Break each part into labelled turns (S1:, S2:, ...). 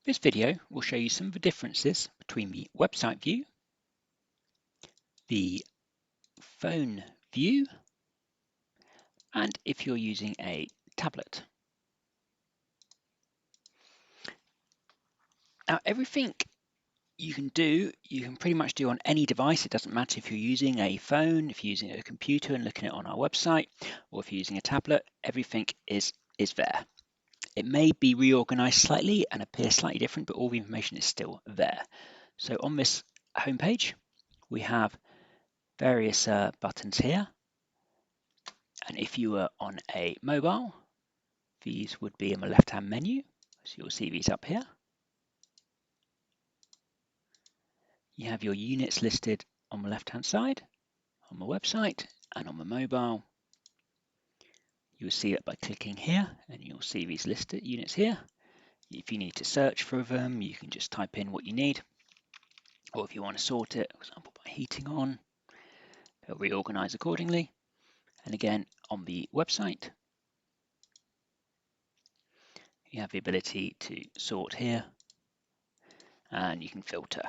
S1: This video will show you some of the differences between the website view, the phone view, and if you're using a tablet. Now, everything you can pretty much do on any device. It doesn't matter if you're using a phone, if you're using a computer and looking at it on our website, or if you're using a tablet, everything is there. It may be reorganized slightly and appear slightly different, but all the information is still there. So on this homepage, we have various buttons here. And if you were on a mobile, these would be in the left-hand menu. So you'll see these up here. You have your units listed on the left-hand side, on the website, and on the mobile. You'll see it by clicking here, and you'll see these listed units here. If you need to search for them, you can just type in what you need. Or if you want to sort it, for example, by heating on, they'll reorganize accordingly. And again, on the website, you have the ability to sort here, and you can filter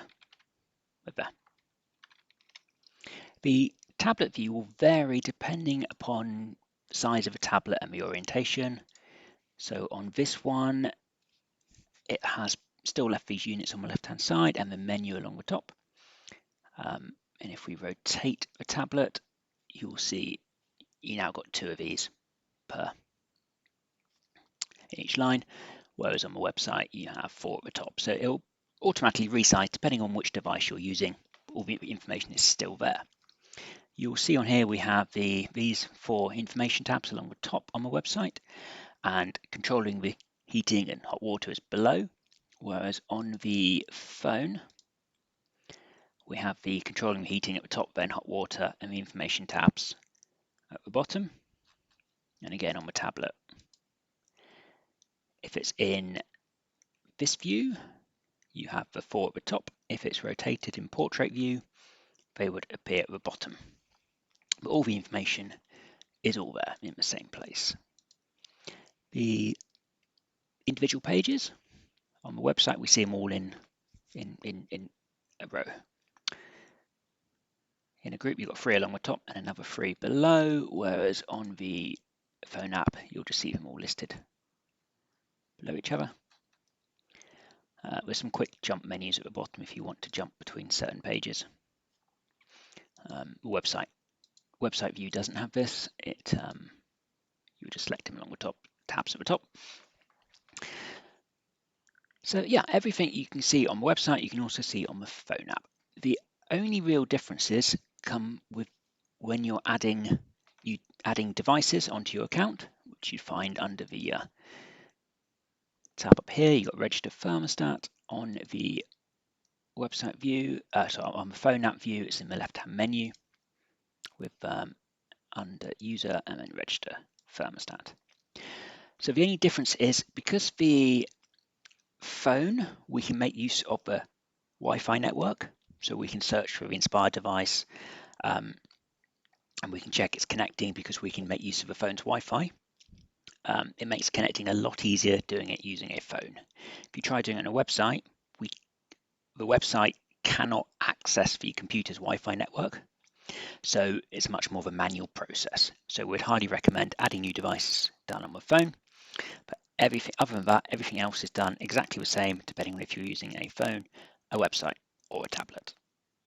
S1: with that. The tablet view will vary depending upon the size of the tablet and the orientation. So on this one, it has still left these units on the left-hand side and the menu along the top. And if we rotate the tablet, you will see you now got 2 of these per in each line, whereas on the website you have 4 at the top. So it'll automatically resize depending on which device you're using. All the information is still there. You'll see on here we have these 4 information tabs along the top on the website, and controlling the heating and hot water is below, whereas on the phone we have the controlling the heating at the top, then hot water, and the information tabs at the bottom. And again on the tablet, if it's in this view, you have the 4 at the top. If it's rotated in portrait view, they would appear at the bottom. But all the information is all there in the same place. The individual pages on the website, we see them all in a row. In a group, you've got 3 along the top and another 3 below, whereas on the phone app, you'll just see them all listed below each other. With some quick jump menus at the bottom if you want to jump between certain pages. The website view doesn't have this. You just select them along the top, tabs at the top. So yeah, everything you can see on the website, you can also see on the phone app. The only real differences come with when you're adding devices onto your account, which you find under the tab up here. You've got register thermostat. On the website view, on the phone app view, it's in the left-hand menu with under user and then register thermostat. So the only difference is because the phone, we can make use of the Wi-Fi network, so we can search for the Inspire device and we can check it's connecting because we can make use of the phone's Wi-Fi. It makes connecting a lot easier doing it using a phone. If you try doing it on a website, the website cannot access the computer's Wi-Fi network, so it's much more of a manual process. So we'd highly recommend adding new devices done on the phone. But everything other than that, everything else is done exactly the same, depending on if you're using a phone, a website, or a tablet.